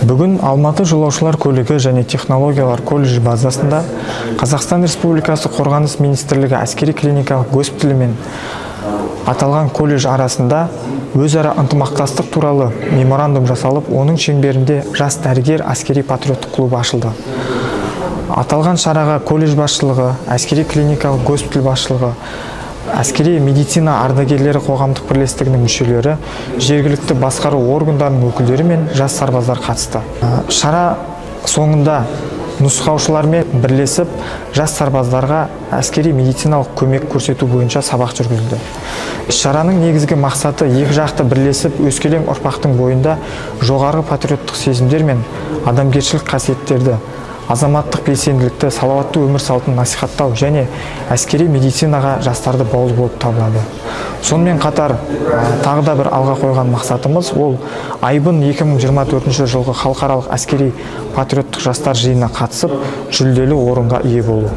Бүгін Алматы жолаушылар көлігі және технологиялар колледжі базасында Қазақстан Республикасы Қорғаныс Министрлігі әскери клиникалық госпиталі мен аталған колледж арасында өзара ынтымақтастық туралы меморандум жасалып, оның шеңберінде жас дәрігер әскери патриоттық клубы ашылды. Аталған шараға колледж басшылығы, әскери клиникалық госпиталь басшылығы, әскери медицина ардагерлері қоғамдық бірлестігінің мүшелері, жергілікті басқару органдарының өкілдері мен жас сарбаздар қатысты. Шара соңында нұсқаушылармен бірлесіп, жас сарбаздарға әскери медициналық көмек көрсету бойынша сабақ жүргізілді. Шараның негізгі мақсаты екі жақты бірлесіп, өскелең ұрпақтың бойында жоғары патриоттық сезімдер мен адамгершілік қасиеттерді, азаматтық белсенділікті, салауатты өмір салтын насихаттау және әскери медицинаға жастарды бауыз болып табылады. Сонымен қатар, тағы да бір алға қойған мақсатымыз ол айбын 2024 жылғы халықаралық әскери патриоттық жастар жиынына қатысып, жүлделі орынға ие болу.